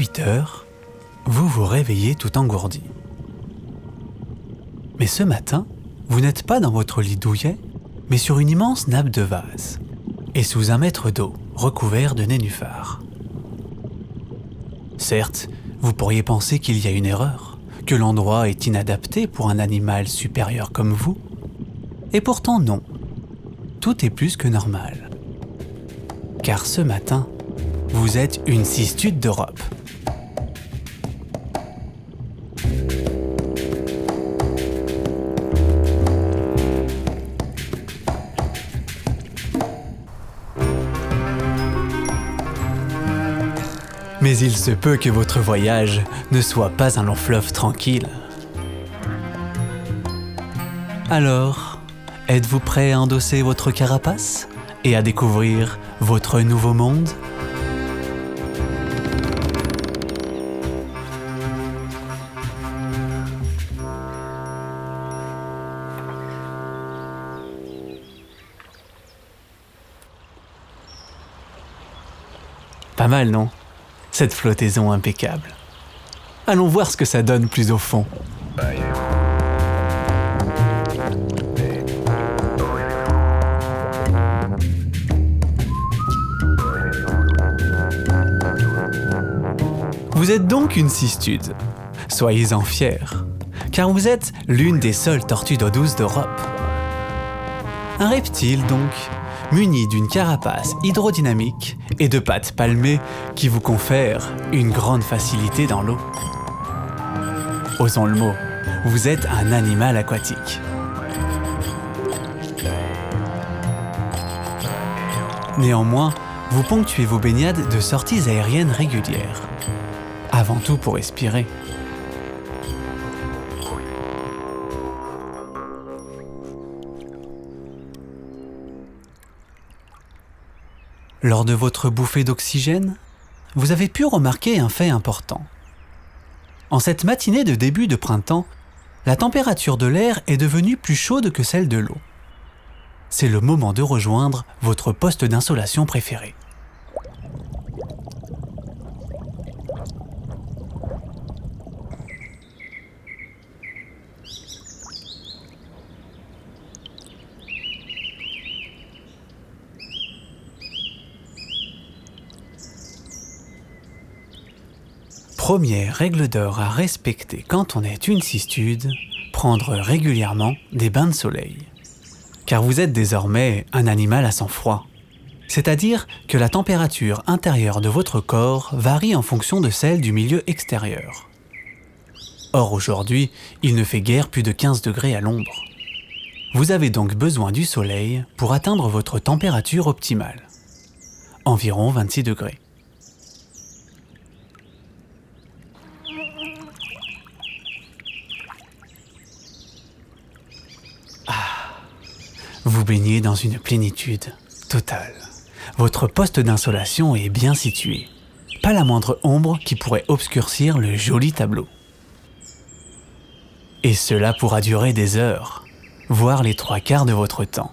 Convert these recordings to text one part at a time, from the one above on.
8 heures, vous vous réveillez tout engourdi. Mais ce matin, vous n'êtes pas dans votre lit douillet, mais sur une immense nappe de vase, et sous un mètre d'eau recouvert de nénuphars. Certes, vous pourriez penser qu'il y a une erreur, que l'endroit est inadapté pour un animal supérieur comme vous, et pourtant non. Tout est plus que normal. Car ce matin, vous êtes une cistude d'Europe. Mais il se peut que votre voyage ne soit pas un long fleuve tranquille. Alors, êtes-vous prêt à endosser votre carapace et à découvrir votre nouveau monde ? Pas mal, non ? Cette flottaison impeccable. Allons voir ce que ça donne plus au fond. Vous êtes donc une cistude. Soyez-en fiers, car vous êtes l'une des seules tortues d'eau douce d'Europe. Un reptile donc, muni d'une carapace hydrodynamique et de pattes palmées qui vous confèrent une grande facilité dans l'eau. Osons le mot, vous êtes un animal aquatique. Néanmoins, vous ponctuez vos baignades de sorties aériennes régulières. Avant tout pour respirer. Lors de votre bouffée d'oxygène, vous avez pu remarquer un fait important. En cette matinée de début de printemps, la température de l'air est devenue plus chaude que celle de l'eau. C'est le moment de rejoindre votre poste d'insolation préféré. Première règle d'or à respecter quand on est une cistude, prendre régulièrement des bains de soleil. Car vous êtes désormais un animal à sang froid. C'est-à-dire que la température intérieure de votre corps varie en fonction de celle du milieu extérieur. Or aujourd'hui, il ne fait guère plus de 15 degrés à l'ombre. Vous avez donc besoin du soleil pour atteindre votre température optimale. Environ 26 degrés. Vous baignez dans une plénitude totale. Votre poste d'insolation est bien situé. Pas la moindre ombre qui pourrait obscurcir le joli tableau. Et cela pourra durer des heures, voire les 3/4 de votre temps.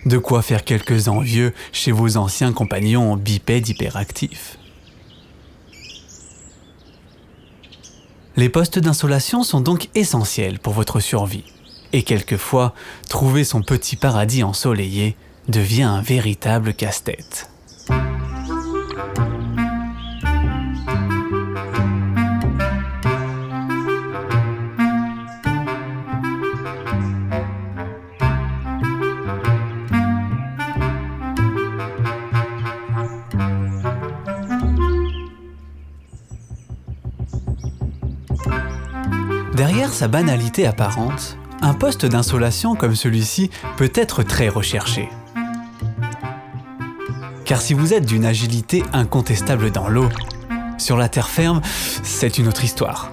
De quoi faire quelques envieux chez vos anciens compagnons bipèdes hyperactifs. Les postes d'insolation sont donc essentiels pour votre survie. Et quelquefois, trouver son petit paradis ensoleillé devient un véritable casse-tête. Derrière sa banalité apparente, un poste d'insolation comme celui-ci peut être très recherché. Car si vous êtes d'une agilité incontestable dans l'eau, sur la terre ferme, c'est une autre histoire.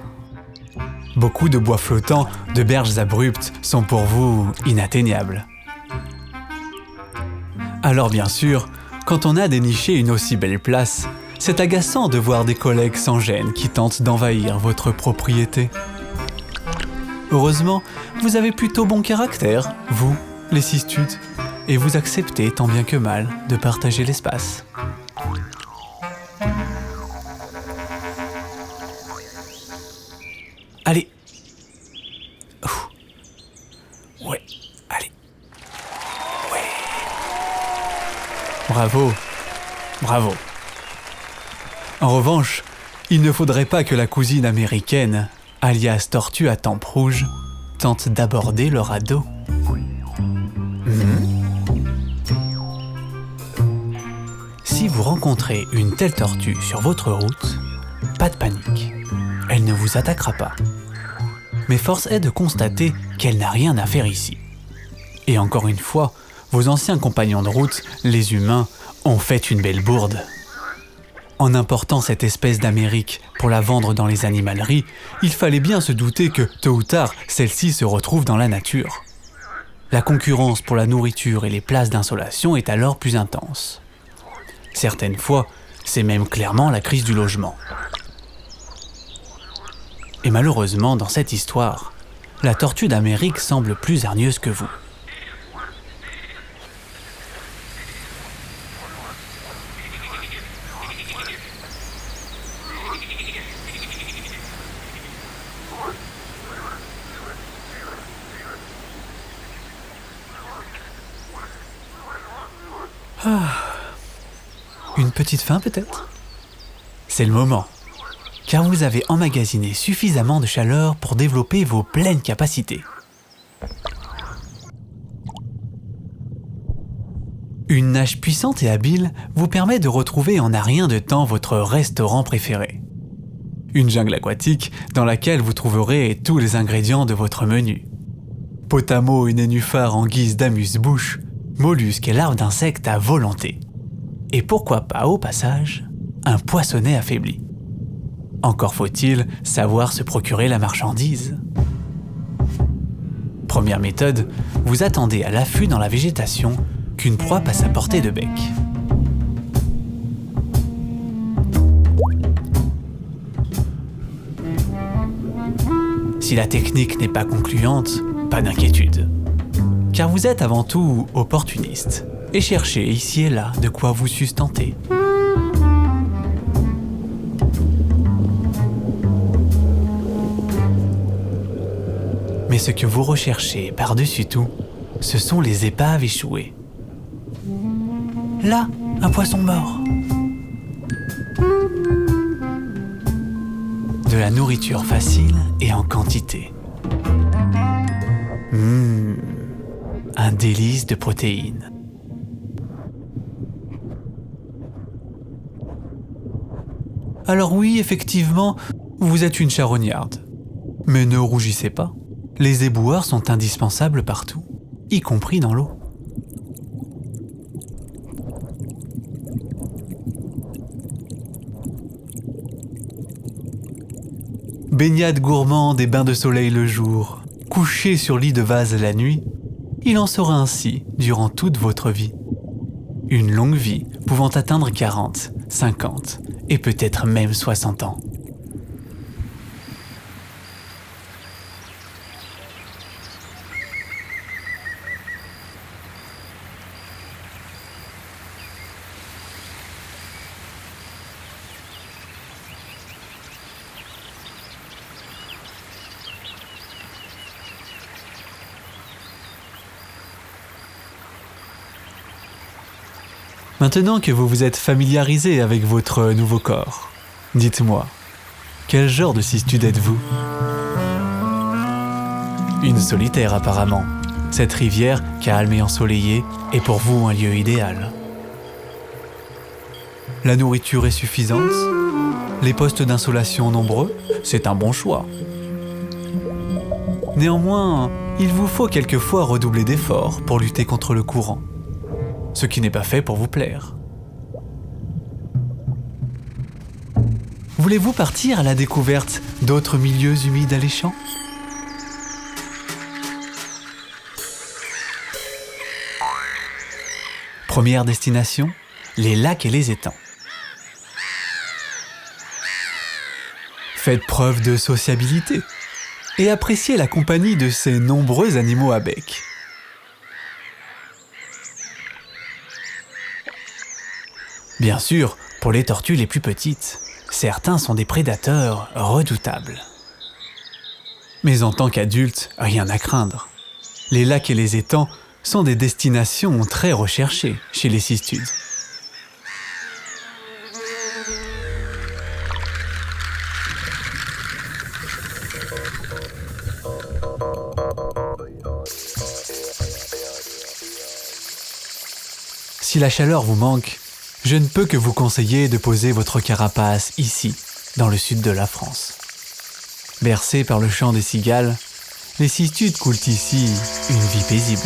Beaucoup de bois flottants, de berges abruptes sont pour vous inatteignables. Alors bien sûr, quand on a déniché une aussi belle place, c'est agaçant de voir des collègues sans gêne qui tentent d'envahir votre propriété. Heureusement, vous avez plutôt bon caractère, vous, les cistudes, et vous acceptez tant bien que mal de partager l'espace. Allez. Ouh. Ouais, allez. Ouais. Bravo. Bravo. En revanche, il ne faudrait pas que la cousine américaine, alias Tortue à Tempe Rouge, tente d'aborder le radeau. Si vous rencontrez une telle tortue sur votre route, pas de panique, elle ne vous attaquera pas. Mais force est de constater qu'elle n'a rien à faire ici. Et encore une fois, vos anciens compagnons de route, les humains, ont fait une belle bourde. En important cette espèce d'Amérique pour la vendre dans les animaleries, il fallait bien se douter que, tôt ou tard, celle-ci se retrouve dans la nature. La concurrence pour la nourriture et les places d'insolation est alors plus intense. Certaines fois, c'est même clairement la crise du logement. Et malheureusement, dans cette histoire, la tortue d'Amérique semble plus hargneuse que vous. Une petite faim peut-être ? C'est le moment, car vous avez emmagasiné suffisamment de chaleur pour développer vos pleines capacités. Une nage puissante et habile vous permet de retrouver en un rien de temps votre restaurant préféré. Une jungle aquatique dans laquelle vous trouverez tous les ingrédients de votre menu. Potamo et nénuphars en guise d'amuse-bouche, mollusques et larves d'insectes à volonté. Et pourquoi pas, au passage, un poissonnet affaibli. Encore faut-il savoir se procurer la marchandise. Première méthode, vous attendez à l'affût dans la végétation qu'une proie passe à portée de bec. Si la technique n'est pas concluante, pas d'inquiétude. Car vous êtes avant tout opportuniste et cherchez ici et là de quoi vous sustenter. Mais ce que vous recherchez par-dessus tout, ce sont les épaves échouées. Là, un poisson mort. De la nourriture facile et en quantité. Un délice de protéines. Alors oui, effectivement, vous êtes une charognarde. Mais ne rougissez pas, les éboueurs sont indispensables partout, y compris dans l'eau. Baignade gourmande et bains de soleil le jour, couché sur lit de vase la nuit, il en sera ainsi durant toute votre vie. Une longue vie pouvant atteindre 40, 50 et peut-être même 60 ans. Maintenant que vous vous êtes familiarisé avec votre nouveau corps, dites-moi, quel genre de cistude êtes-vous ? Une solitaire apparemment. Cette rivière, calme et ensoleillée, est pour vous un lieu idéal. La nourriture est suffisante ? Les postes d'insolation nombreux ? C'est un bon choix. Néanmoins, il vous faut quelquefois redoubler d'efforts pour lutter contre le courant. Ce qui n'est pas fait pour vous plaire. Voulez-vous partir à la découverte d'autres milieux humides alléchants ? Première destination, les lacs et les étangs. Faites preuve de sociabilité et appréciez la compagnie de ces nombreux animaux à bec. Bien sûr, pour les tortues les plus petites, certains sont des prédateurs redoutables. Mais en tant qu'adulte, rien à craindre. Les lacs et les étangs sont des destinations très recherchées chez les cistudes. Si la chaleur vous manque, je ne peux que vous conseiller de poser votre carapace ici, dans le sud de la France. Bercés par le chant des cigales, les cistudes coulent ici une vie paisible.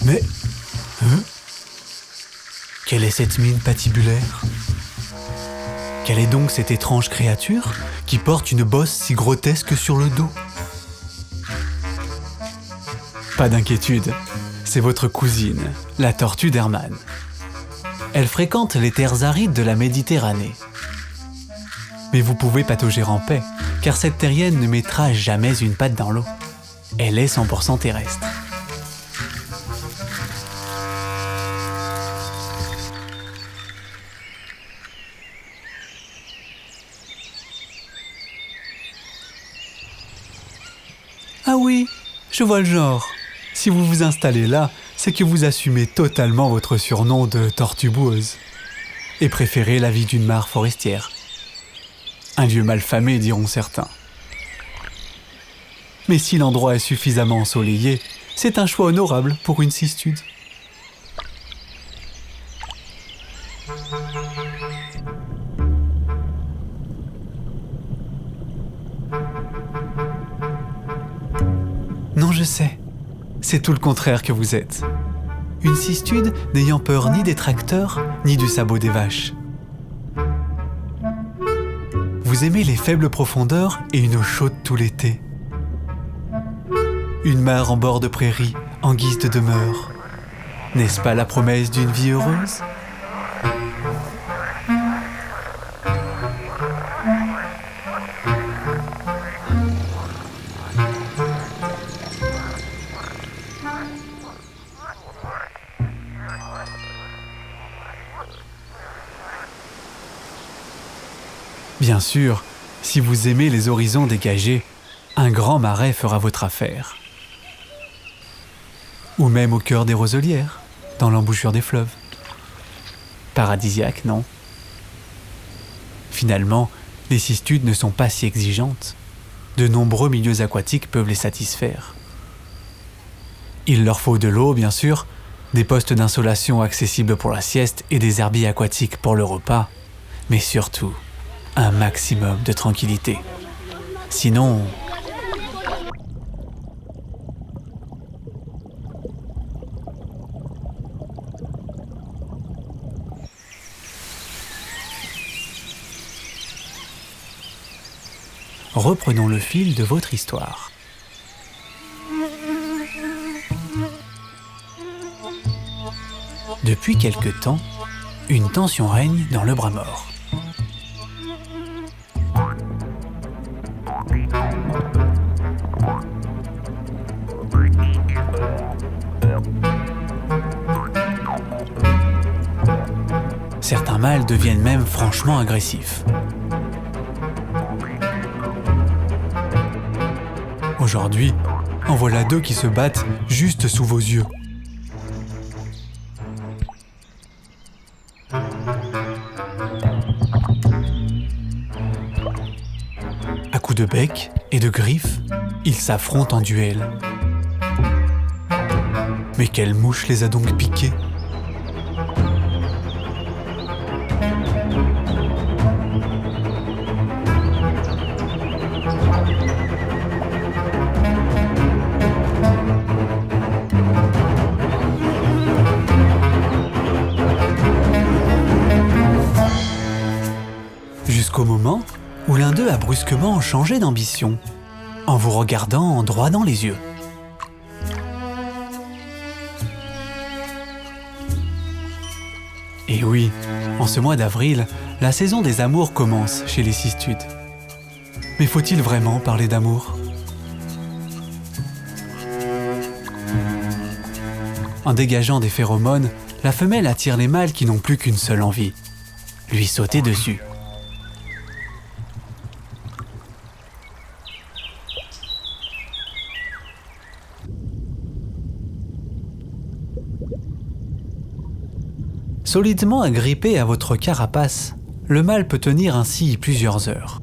Mais, quelle est cette mine patibulaire ? Quelle est donc cette étrange créature qui porte une bosse si grotesque sur le dos ? Pas d'inquiétude, c'est votre cousine, la tortue d'Hermann. Elle fréquente les terres arides de la Méditerranée. Mais vous pouvez patauger en paix, car cette terrienne ne mettra jamais une patte dans l'eau. Elle est 100% terrestre. Ah oui, je vois le genre. Si vous vous installez là, c'est que vous assumez totalement votre surnom de tortue boueuse et préférez la vie d'une mare forestière. Un lieu malfamé, diront certains. Mais si l'endroit est suffisamment ensoleillé, c'est un choix honorable pour une cistude. Non, je sais. C'est tout le contraire que vous êtes. Une cistude n'ayant peur ni des tracteurs, ni du sabot des vaches. Vous aimez les faibles profondeurs et une eau chaude tout l'été. Une mare en bord de prairie, en guise de demeure. N'est-ce pas la promesse d'une vie heureuse ? Bien sûr, si vous aimez les horizons dégagés, un grand marais fera votre affaire. Ou même au cœur des roselières, dans l'embouchure des fleuves. Paradisiaque, non ? Finalement, les cistudes ne sont pas si exigeantes. De nombreux milieux aquatiques peuvent les satisfaire. Il leur faut de l'eau, bien sûr, des postes d'insolation accessibles pour la sieste et des herbiers aquatiques pour le repas, mais surtout, un maximum de tranquillité. Sinon... Reprenons le fil de votre histoire. Depuis quelque temps, une tension règne dans le bras mort. Certains mâles deviennent même franchement agressifs. Aujourd'hui, en voilà deux qui se battent juste sous vos yeux. À coups de bec et de griffes, ils s'affrontent en duel. Mais quelle mouche les a donc piqués ? Jusqu'au moment où l'un d'eux a brusquement changé d'ambition, en vous regardant droit dans les yeux. Et oui, en ce mois d'avril, la saison des amours commence chez les cistudes. Mais faut-il vraiment parler d'amour ? En dégageant des phéromones, la femelle attire les mâles qui n'ont plus qu'une seule envie, lui sauter dessus. Solidement agrippé à votre carapace, le mâle peut tenir ainsi plusieurs heures.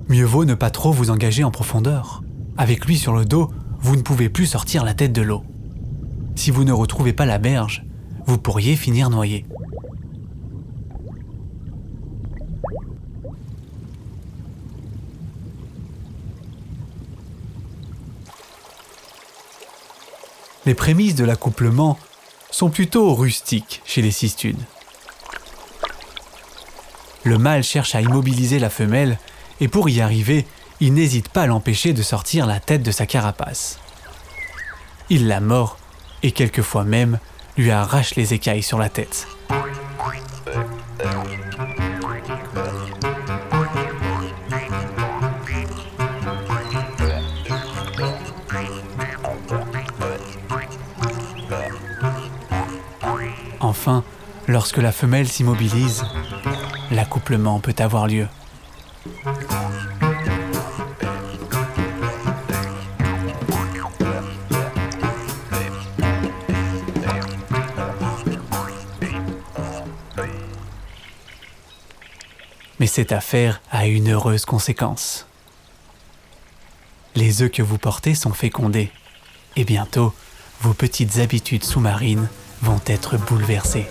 Mieux vaut ne pas trop vous engager en profondeur. Avec lui sur le dos, vous ne pouvez plus sortir la tête de l'eau. Si vous ne retrouvez pas la berge, vous pourriez finir noyé. Les prémices de l'accouplement sont plutôt rustiques chez les cistudes. Le mâle cherche à immobiliser la femelle et pour y arriver, il n'hésite pas à l'empêcher de sortir la tête de sa carapace. Il la mord et quelquefois même lui arrache les écailles sur la tête. Enfin, lorsque la femelle s'immobilise, l'accouplement peut avoir lieu. Mais cette affaire a une heureuse conséquence. Les œufs que vous portez sont fécondés, et bientôt, vos petites habitudes sous-marines vont être bouleversées.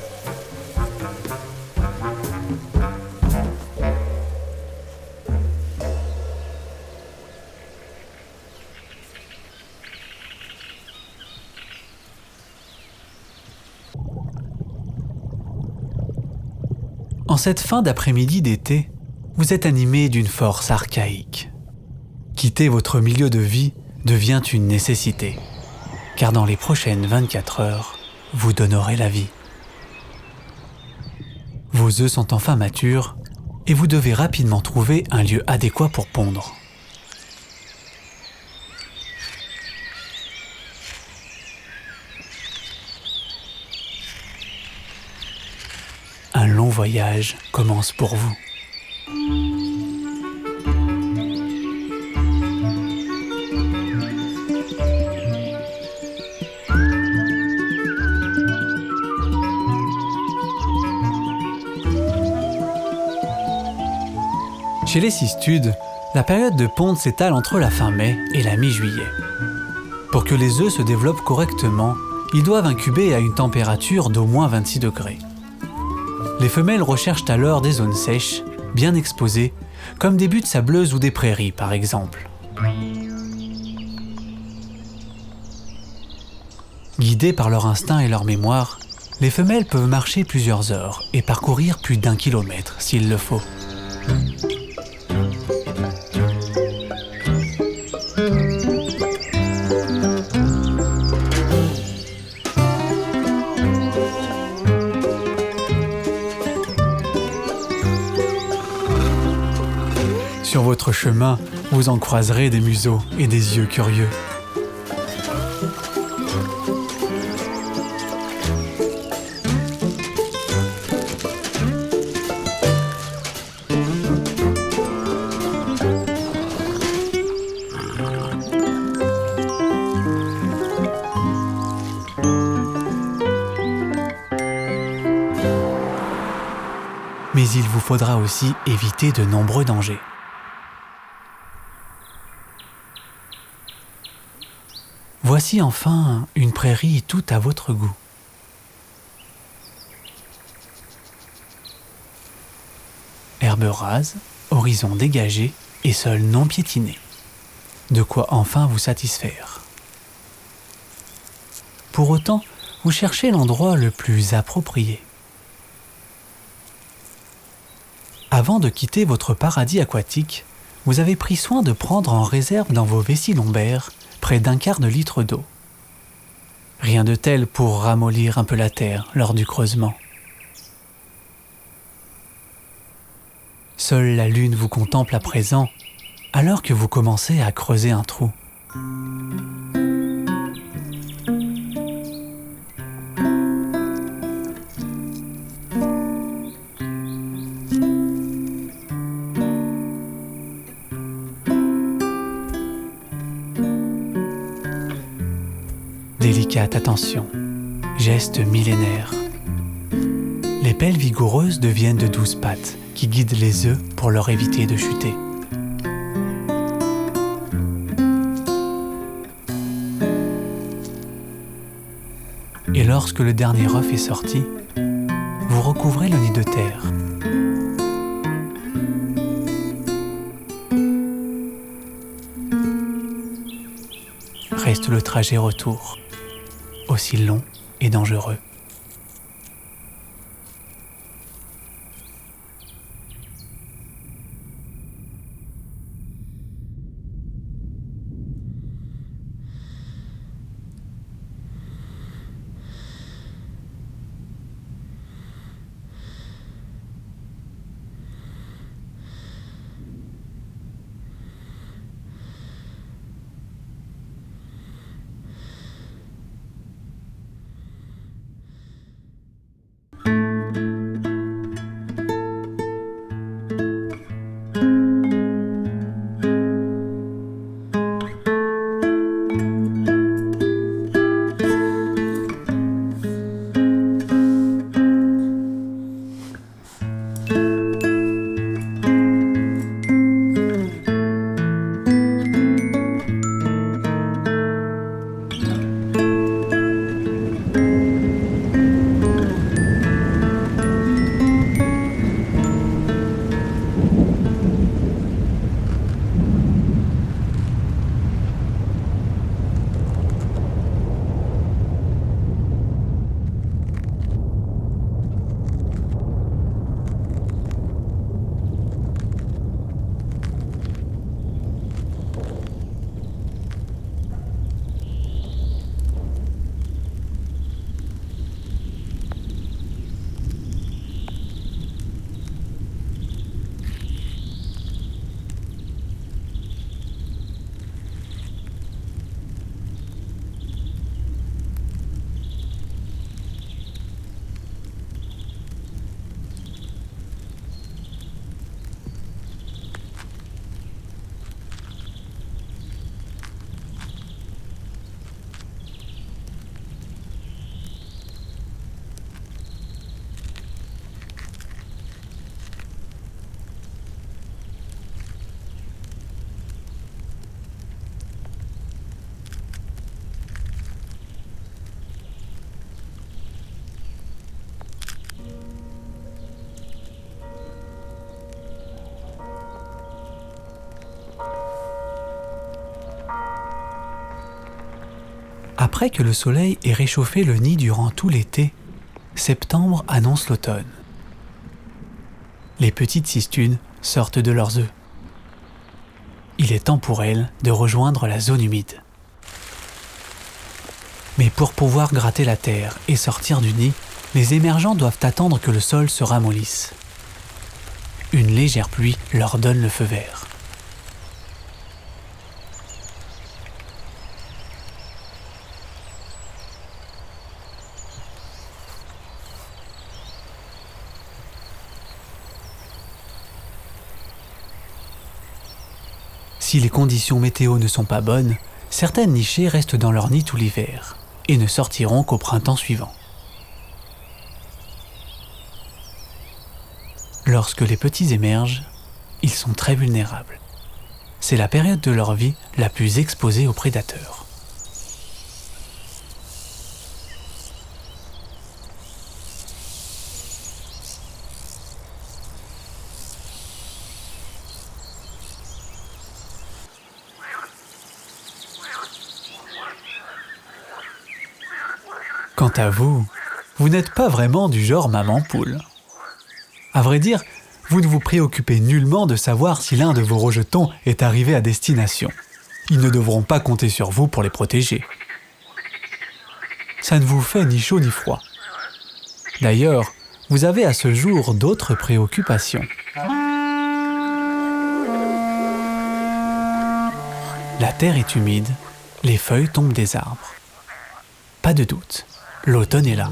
En cette fin d'après-midi d'été, vous êtes animé d'une force archaïque. Quitter votre milieu de vie devient une nécessité, car dans les prochaines 24 heures, vous donnerez la vie. Vos œufs sont enfin matures et vous devez rapidement trouver un lieu adéquat pour pondre. Un long voyage commence pour vous. Chez les cistudes, la période de ponte s'étale entre la fin mai et la mi-juillet. Pour que les œufs se développent correctement, ils doivent incuber à une température d'au moins 26 degrés. Les femelles recherchent alors des zones sèches, bien exposées, comme des buttes sableuses ou des prairies par exemple. Guidées par leur instinct et leur mémoire, les femelles peuvent marcher plusieurs heures et parcourir plus d'1 kilomètre s'il le faut. Sur votre chemin, vous en croiserez des museaux et des yeux curieux. Mais il vous faudra aussi éviter de nombreux dangers. Voici enfin une prairie tout à votre goût. Herbe rase, horizon dégagé et sol non piétiné. De quoi enfin vous satisfaire. Pour autant, vous cherchez l'endroit le plus approprié. Avant de quitter votre paradis aquatique, vous avez pris soin de prendre en réserve dans vos vessies lombaires près d'1 quart de litre d'eau. Rien de tel pour ramollir un peu la terre lors du creusement. Seule la lune vous contemple à présent, alors que vous commencez à creuser un trou. attention. Geste millénaire. Les pelles vigoureuses deviennent de douces pattes qui guident les œufs pour leur éviter de chuter. Et lorsque le dernier œuf est sorti, vous recouvrez le nid de terre. Reste le trajet retour, aussi long et dangereux. Après que le soleil ait réchauffé le nid durant tout l'été, septembre annonce l'automne. Les petites cistunes sortent de leurs œufs. Il est temps pour elles de rejoindre la zone humide. Mais pour pouvoir gratter la terre et sortir du nid, les émergents doivent attendre que le sol se ramollisse. Une légère pluie leur donne le feu vert. Si les conditions météo ne sont pas bonnes, certaines nichées restent dans leur nid tout l'hiver et ne sortiront qu'au printemps suivant. Lorsque les petits émergent, ils sont très vulnérables. C'est la période de leur vie la plus exposée aux prédateurs. Quant à vous, vous n'êtes pas vraiment du genre maman poule. À vrai dire, vous ne vous préoccupez nullement de savoir si l'un de vos rejetons est arrivé à destination. Ils ne devront pas compter sur vous pour les protéger. Ça ne vous fait ni chaud ni froid. D'ailleurs, vous avez à ce jour d'autres préoccupations. La terre est humide, les feuilles tombent des arbres. Pas de doute, l'automne est là.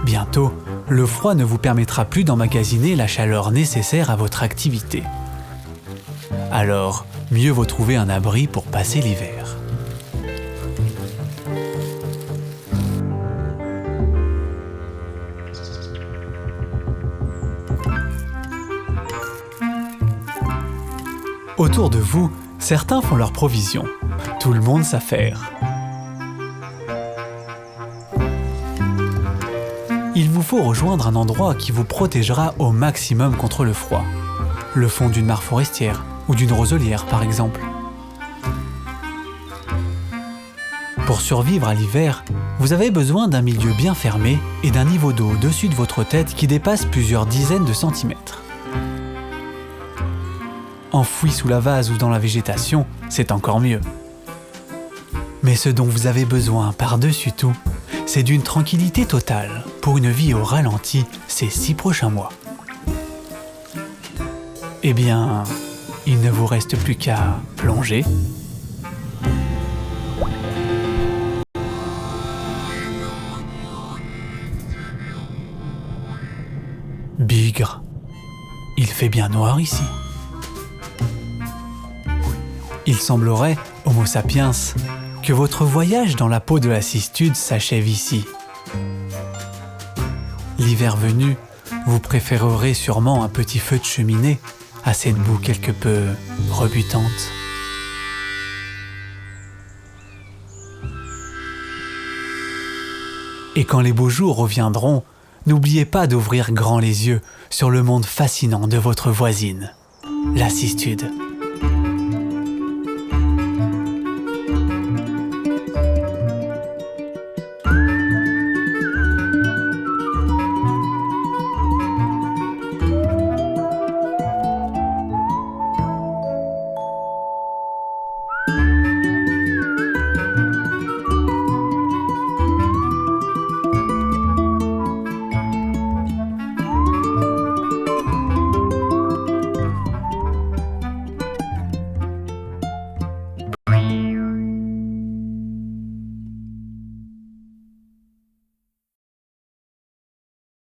Bientôt, le froid ne vous permettra plus d'emmagasiner la chaleur nécessaire à votre activité. Alors, mieux vaut trouver un abri pour passer l'hiver. Autour de vous, certains font leurs provisions. Tout le monde s'affaire. Il vous faut rejoindre un endroit qui vous protégera au maximum contre le froid. Le fond d'une mare forestière ou d'une roselière par exemple. Pour survivre à l'hiver, vous avez besoin d'un milieu bien fermé et d'un niveau d'eau au-dessus de votre tête qui dépasse plusieurs dizaines de centimètres. Enfoui sous la vase ou dans la végétation, c'est encore mieux. Mais ce dont vous avez besoin par-dessus tout, c'est d'une tranquillité totale pour une vie au ralenti ces 6 prochains mois. Eh bien, il ne vous reste plus qu'à plonger. Bigre, il fait bien noir ici. Il semblerait, Homo sapiens, que votre voyage dans la peau de la cistude s'achève ici. L'hiver venu, vous préférerez sûrement un petit feu de cheminée à cette boue quelque peu rebutante. Et quand les beaux jours reviendront, n'oubliez pas d'ouvrir grand les yeux sur le monde fascinant de votre voisine, la cistude.